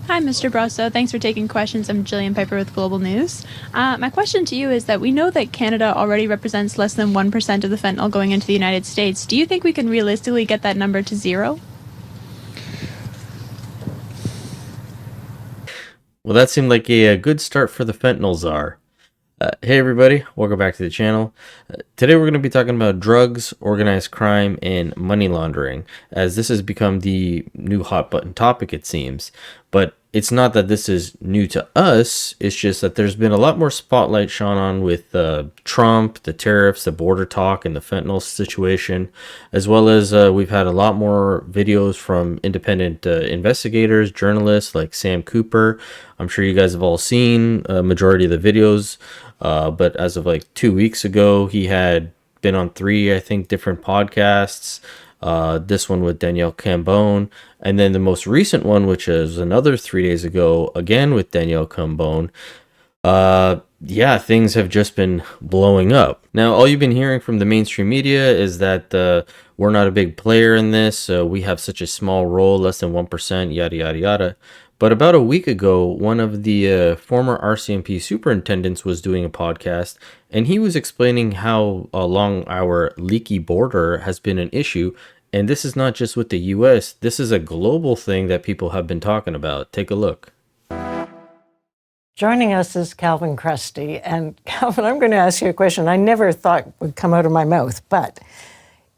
Hi, Mr. Brosso. Thanks for taking questions. I'm Jillian Piper with Global News. My question to you is that we know that Canada already represents less than 1% of the fentanyl going into the United States. Do you think we can realistically get that number to zero? Well, that seemed like a good start for the fentanyl czar. Hey everybody, welcome back to the channel. Today we're going to be talking about drugs, organized crime, and money laundering, as this has become the new hot button topic, it seems. But it's not that this is new to us, it's just that there's been a lot more spotlight shone on with Trump, the tariffs, the border talk, and the fentanyl situation, as well as we've had a lot more videos from independent investigators, journalists like Sam Cooper. I'm sure you guys have all seen a majority of the videos. But as of like 2 weeks ago, he had been on three, I think, different podcasts. This one with Danielle Cambone, and then the most recent one, which is another 3 days ago, again with Danielle Cambone. Yeah, things have just been blowing up. Now, all you've been hearing from the mainstream media is that we're not a big player in this. We have such a small role, less than 1%, yada, yada, yada. But about a week ago, one of the former RCMP superintendents was doing a podcast, and he was explaining how along our leaky border has been an issue. And this is not just with the US, this is a global thing that people have been talking about. Take a look. Joining us is Calvin Krusty. And Calvin, I'm going to ask you a question I never thought would come out of my mouth, but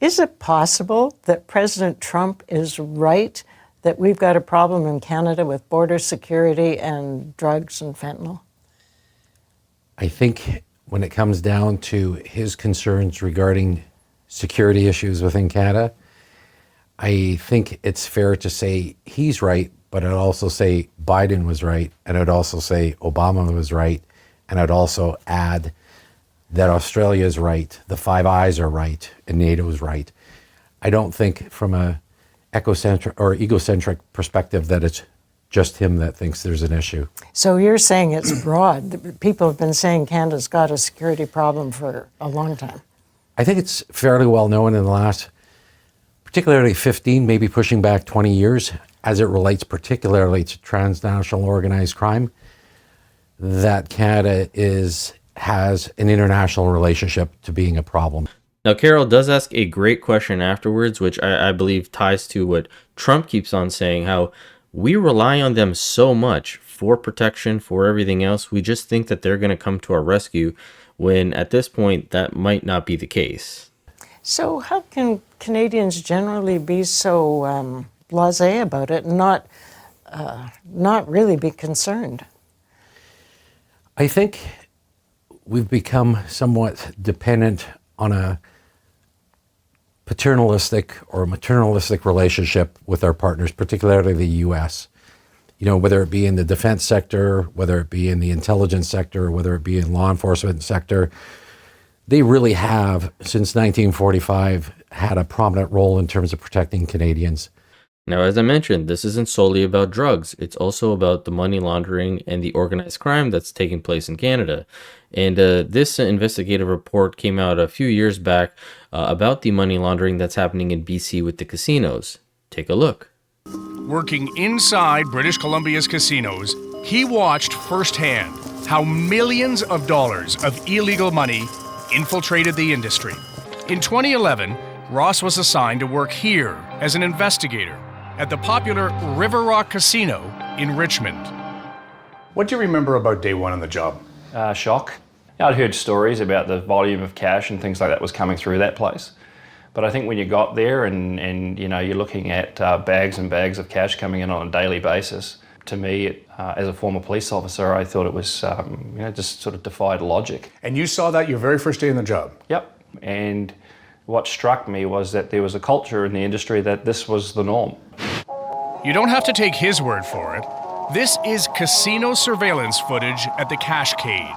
is it possible that President Trump is right that we've got a problem in Canada with border security and drugs and fentanyl? I think when it comes down to his concerns regarding security issues within Canada, I think it's fair to say he's right, but I'd also say Biden was right, and I'd also say Obama was right, and I'd also add that Australia is right, the Five Eyes are right, and NATO is right. I don't think from a egocentric perspective that it's just him that thinks there's an issue. So you're saying it's broad. People have been saying Canada's got a security problem for a long time. I think it's fairly well known in the last, particularly 15, maybe pushing back 20 years, as it relates particularly to transnational organized crime, that Canada has an international relationship to being a problem. Now, Carol does ask a great question afterwards, which I believe ties to what Trump keeps on saying, how we rely on them so much for protection, for everything else. We just think that they're going to come to our rescue, when at this point, that might not be the case. So how can Canadians generally be so blasé about it and not really be concerned? I think we've become somewhat dependent on a paternalistic or maternalistic relationship with our partners, particularly the U.S. You know, whether it be in the defense sector, whether it be in the intelligence sector, whether it be in law enforcement sector, they really have, since 1945, had a prominent role in terms of protecting Canadians. Now, as I mentioned, this isn't solely about drugs. It's also about the money laundering and the organized crime that's taking place in Canada. And this investigative report came out a few years back about the money laundering that's happening in BC with the casinos. Take a look. Working inside British Columbia's casinos, he watched firsthand how millions of dollars of illegal money infiltrated the industry. In 2011, Ross was assigned to work here as an investigator at the popular River Rock Casino in Richmond. What do you remember about day one on the job? Shock. I'd heard stories about the volume of cash and things like that was coming through that place. But I think when you got there and you know, you're looking at bags and bags of cash coming in on a daily basis, to me, as a former police officer, I thought it was, just sort of defied logic. And you saw that your very first day on the job? Yep. And what struck me was that there was a culture in the industry that this was the norm. You don't have to take his word for it. This is casino surveillance footage at the cash cage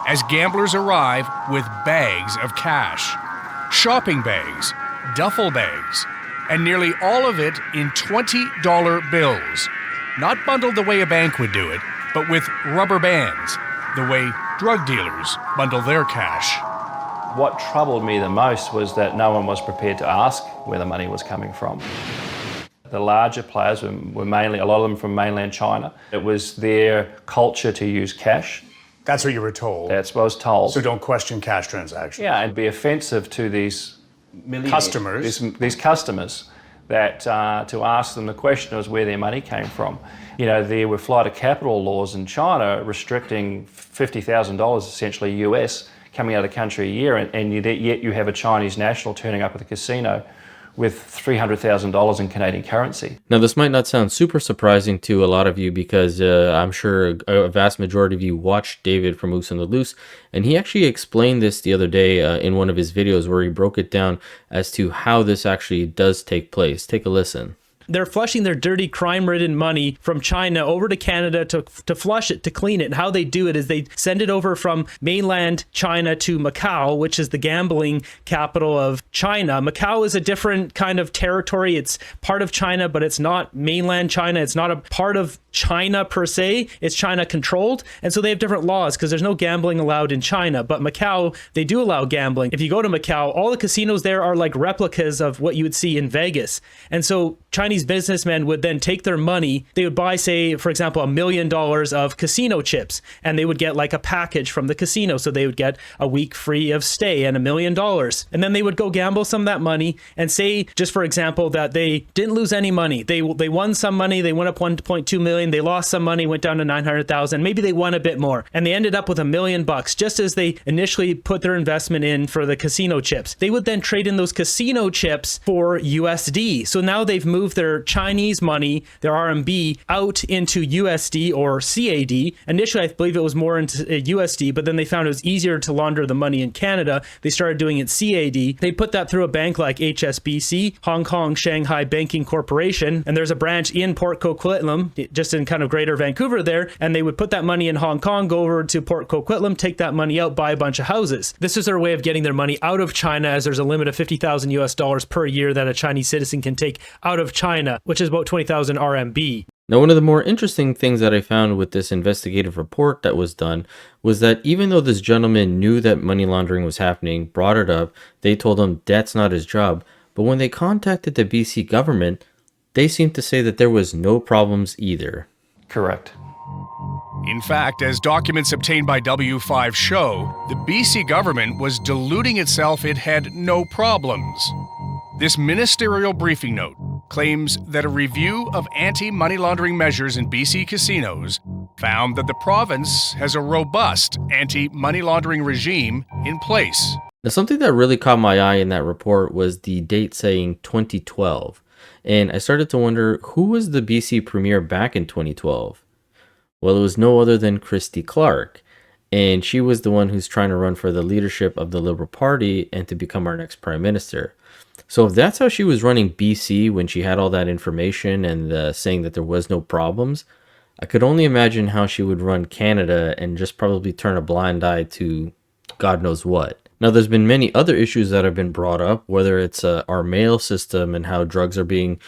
as gamblers arrive with bags of cash, shopping bags, duffel bags, and nearly all of it in $20 bills. Not bundled the way a bank would do it, but with rubber bands, the way drug dealers bundle their cash. What troubled me the most was that no one was prepared to ask where the money was coming from. The larger players were mainly, a lot of them from mainland China. It was their culture to use cash. That's what you were told. That's what I was told. So don't question cash transactions. Yeah, it'd be offensive to these Customers. these customers that to ask them the question was where their money came from. You know, there were flight of capital laws in China restricting $50,000 essentially US coming out of the country a year, and yet you have a Chinese national turning up at the casino with $300,000 in Canadian currency. Now, this might not sound super surprising to a lot of you because I'm sure a vast majority of you watched David from Moose on the Loose, and he actually explained this the other day in one of his videos where he broke it down as to how this actually does take place. Take a listen. They're flushing their dirty, crime-ridden money from China over to Canada to flush it, to clean it. And how they do it is they send it over from mainland China to Macau, which is the gambling capital of China. Macau is a different kind of territory. It's part of China, but it's not mainland China. It's not a part of China per se. It's China controlled. And so they have different laws because there's no gambling allowed in China. But Macau, they do allow gambling. If you go to Macau, all the casinos there are like replicas of what you would see in Vegas. And so Chinese businessmen would then take their money. They would buy, say, for example, $1 million of casino chips, and they would get like a package from the casino. So they would get a week free of stay and $1 million. And then they would go gamble some of that money and say, just for example, that they didn't lose any money. They won some money. They went up 1.2 million. They lost some money, went down to 900,000. Maybe they won a bit more. And they ended up with $1 million just as they initially put their investment in for the casino chips. They would then trade in those casino chips for USD. So now they've moved their Chinese money, their RMB, out into USD or CAD. Initially, I believe it was more into USD, but then they found it was easier to launder the money in Canada. They started doing it CAD. They put that through a bank like HSBC, Hong Kong Shanghai Banking Corporation, and there's a branch in Port Coquitlam, just in kind of Greater Vancouver there, and they would put that money in Hong Kong, go over to Port Coquitlam, take that money out, buy a bunch of houses. This is their way of getting their money out of China, as there's a limit of 50,000 US dollars per year that a Chinese citizen can take out of China, which is about 20,000 RMB. Now, one of the more interesting things that I found with this investigative report that was done was that even though this gentleman knew that money laundering was happening, brought it up, they told him that's not his job. But when they contacted the BC government, they seemed to say that there was no problems either. Correct. In fact, as documents obtained by W5 show, the BC government was deluding itself it had no problems. This ministerial briefing note claims that a review of anti-money laundering measures in BC casinos found that the province has a robust anti-money laundering regime in place. Now, something that really caught my eye in that report was the date saying 2012. And I started to wonder, who was the BC premier back in 2012? Well, it was no other than Christy Clark. And she was the one who's trying to run for the leadership of the Liberal Party and to become our next prime minister. So if that's how she was running BC when she had all that information and saying that there was no problems, I could only imagine how she would run Canada and just probably turn a blind eye to God knows what. Now, there's been many other issues that have been brought up, whether it's our mail system and how drugs are being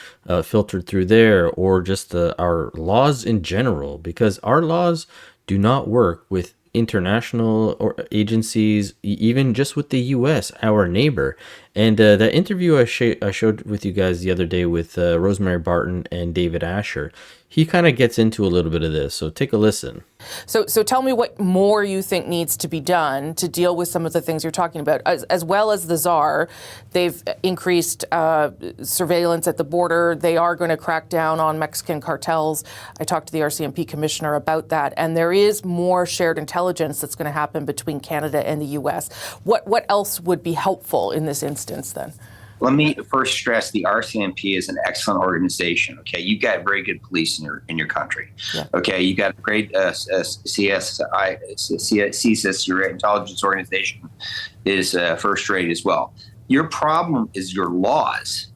filtered through there, or just our laws in general, because our laws do not work with international or agencies, even just with the US, our neighbor. And that interview I showed with you guys the other day with Rosemary Barton and David Asher, he kind of gets into a little bit of this. So take a listen. So tell me what more you think needs to be done to deal with some of the things you're talking about. As well as the czar, they've increased surveillance at the border. They are going to crack down on Mexican cartels. I talked to the RCMP commissioner about that. And there is more shared intelligence that's going to happen between Canada and the U.S. What else would be helpful in this instance then? Let me first stress the RCMP is an excellent organization. Okay, you've got very good police in your country. Yeah. Okay, you got a great CSIS, your intelligence organization is first rate as well. Your problem is your laws.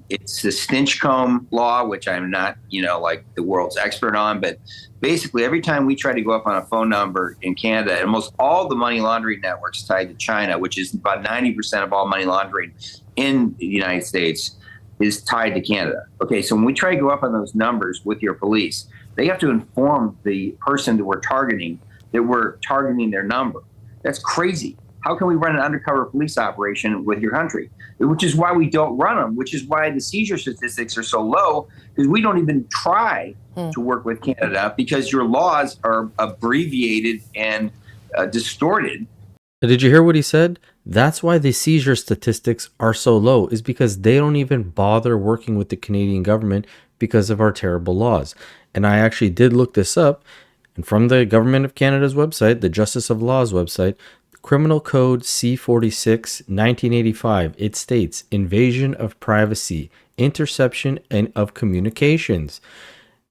It's the Stinchcomb law, which I'm not, like the world's expert on, but basically every time we try to go up on a phone number in Canada, almost all the money laundering networks tied to China, which is about 90% of all money laundering in the United States, is tied to Canada. Okay, so when we try to go up on those numbers with your police, they have to inform the person that we're targeting their number. That's crazy. How can we run an undercover police operation with your country? Which is why we don't run them, which is why the seizure statistics are so low, because we don't even try to work with Canada because your laws are abbreviated and distorted. Did you hear what he said? That's why the seizure statistics are so low, is because they don't even bother working with the Canadian government because of our terrible laws. And I actually did look this up, and from the Government of Canada's website, the Justice of Law's website, Criminal Code C46, 1985, it states invasion of privacy, interception and of communications.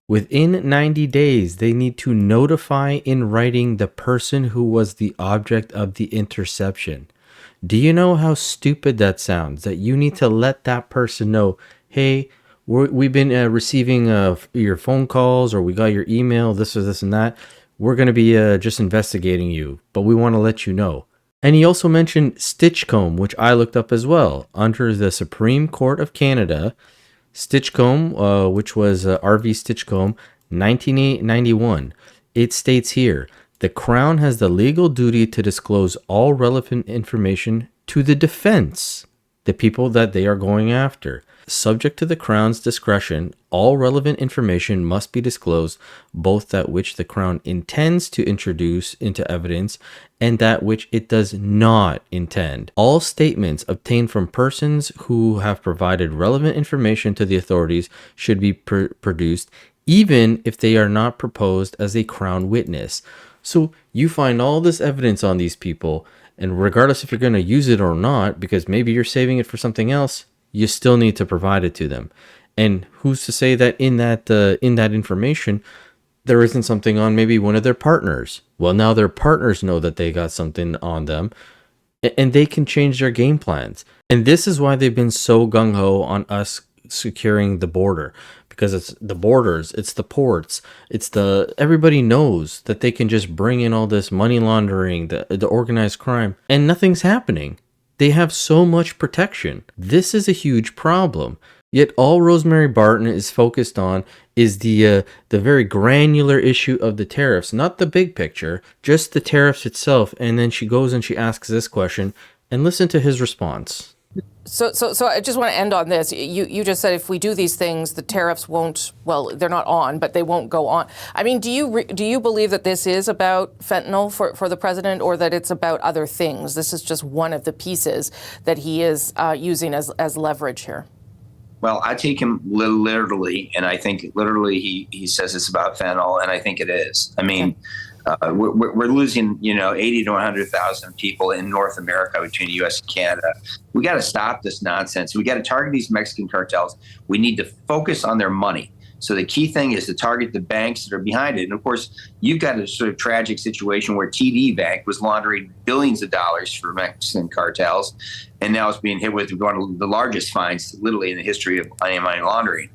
Within 90 days, they need to notify in writing the person who was the object of the interception. Do you know how stupid that sounds? That you need to let that person know, hey, we've been receiving your phone calls, or we got your email, this or this and that. We're going to be just investigating you, but we want to let you know. And he also mentioned Stitchcomb, which I looked up as well. Under the Supreme Court of Canada, Stitchcomb, which was R.V. Stitchcomb, 1991. It states here, the Crown has the legal duty to disclose all relevant information to the defense, the people that they are going after. Subject to the Crown's discretion, all relevant information must be disclosed, both that which the Crown intends to introduce into evidence and that which it does not intend. All statements obtained from persons who have provided relevant information to the authorities should be produced, even if they are not proposed as a Crown witness. So you find all this evidence on these people, and regardless if you're going to use it or not, because maybe you're saving it for something else, you still need to provide it to them. And who's to say that in that information there isn't something on maybe one of their partners? Well, now their partners know that they got something on them, and they can change their game plans. And this is why they've been so gung-ho on us securing the border, because it's the borders, it's the ports, everybody knows that they can just bring in all this money laundering, the organized crime, and nothing's happening. They have so much protection. This is a huge problem. Yet all Rosemary Barton is focused on is the very granular issue of the tariffs, not the big picture, just the tariffs itself. And then she goes and she asks this question, and listen to his response. So I just want to end on this. You just said if we do these things, the tariffs won't, well, they're not on, but they won't go on. I mean, do you believe that this is about fentanyl for the president, or that it's about other things? This is just one of the pieces that he is using as leverage here. Well, I take him literally, and I think literally he says it's about fentanyl, and I think it is. I mean, we're losing, 80 to 100,000 people in North America between the U.S. and Canada. We got to stop this nonsense. We got to target these Mexican cartels. We need to focus on their money. So the key thing is to target the banks that are behind it. And of course, you've got a sort of tragic situation where TD Bank was laundering billions of dollars for Mexican cartels, and now it's being hit with one of the largest fines, literally, in the history of money laundering.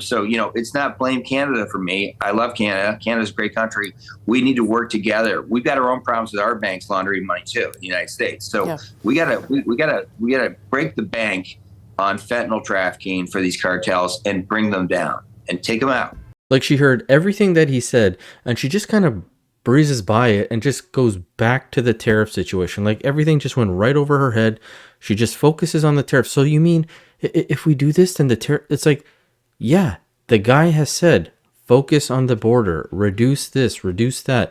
So, it's not blame Canada for me. I love Canada. Canada's a great country. We need to work together. We've got our own problems with our banks laundering money too in the United States. So we gotta break the bank on fentanyl trafficking for these cartels and bring them down and take them out. Like, she heard everything that he said, and she just kind of breezes by it and just goes back to the tariff situation. Like, everything just went right over her head. She just focuses on the tariff. So you mean if we do this, then the tariff? It's like, yeah, the guy has said, focus on the border, reduce this, reduce that.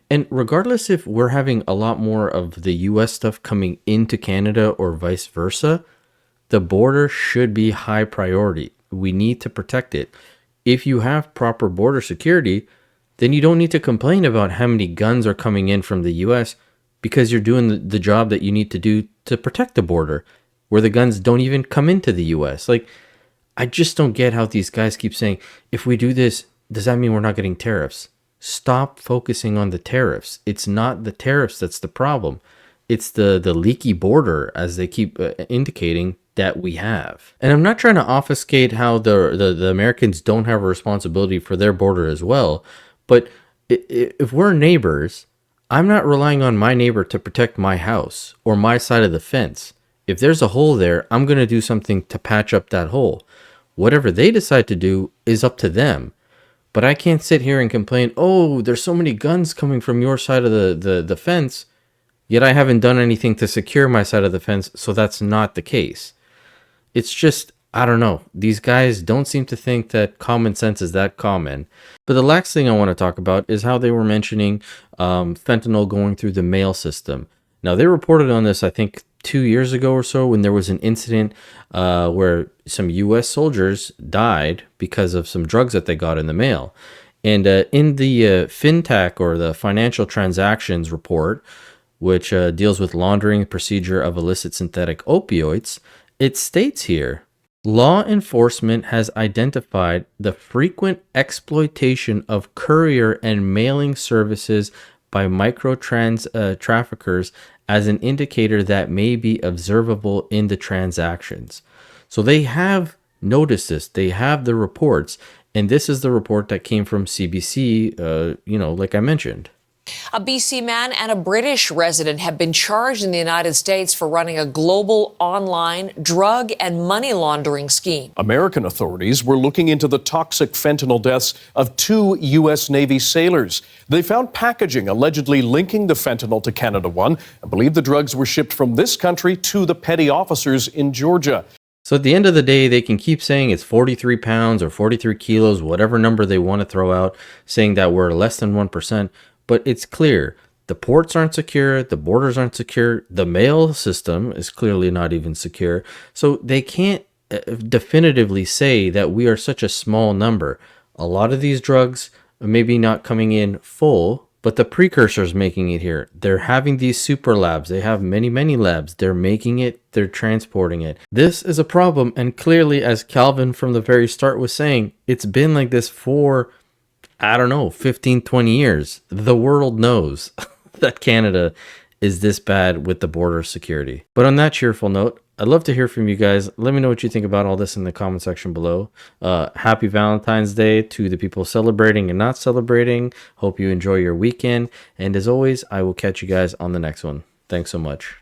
And regardless if we're having a lot more of the U.S. stuff coming into Canada or vice versa, the border should be high priority. We need to protect it. If you have proper border security, then you don't need to complain about how many guns are coming in from the U.S. because you're doing the job that you need to do to protect the border, where the guns don't even come into the U.S. Like, I just don't get how these guys keep saying, if we do this, does that mean we're not getting tariffs? Stop focusing on the tariffs. It's not the tariffs that's the problem. It's the leaky border, as they keep indicating, that we have. And I'm not trying to obfuscate how the Americans don't have a responsibility for their border as well. But if we're neighbors, I'm not relying on my neighbor to protect my house or my side of the fence. If there's a hole there, I'm going to do something to patch up that hole. Whatever they decide to do is up to them. But I can't sit here and complain, oh, there's so many guns coming from your side of the fence. yet I haven't done anything to secure my side of the fence, so that's not the case. It's just, I don't know. These guys don't seem to think that common sense is that common. But the last thing I want to talk about is how they were mentioning fentanyl going through the mail system. Now, they reported on this, I think, 2 years ago or so, when there was an incident where some U.S. soldiers died because of some drugs that they got in the mail. And in the FinTech, or the Financial Transactions Report, which deals with laundering procedure of illicit synthetic opioids, it states here, law enforcement has identified the frequent exploitation of courier and mailing services by traffickers as an indicator that may be observable in the transactions. So they have noticed this. They have the reports, and this is the report that came from CBC, like I mentioned. A BC man and a British resident have been charged in the United States for running a global online drug and money laundering scheme. American authorities were looking into the toxic fentanyl deaths of 2 U.S. Navy sailors. They found packaging allegedly linking the fentanyl to Canada One and believe the drugs were shipped from this country to the petty officers in Georgia. So at the end of the day, they can keep saying it's 43 pounds or 43 kilos, whatever number they want to throw out, saying that we're less than 1%. But it's clear the ports aren't secure, the borders aren't secure, the mail system is clearly not even secure. So they can't definitively say that we are such a small number. A lot of these drugs are maybe not coming in full, but the precursors making it here. They're having these super labs. They have many, many labs. They're making it. They're transporting it. This is a problem. And clearly, as Calvin from the very start was saying, it's been like this for, 15, 20 years. The world knows that Canada is this bad with the border security. But on that cheerful note, I'd love to hear from you guys. Let me know what you think about all this in the comment section below. Happy Valentine's Day to the people celebrating and not celebrating. Hope you enjoy your weekend. And as always, I will catch you guys on the next one. Thanks so much.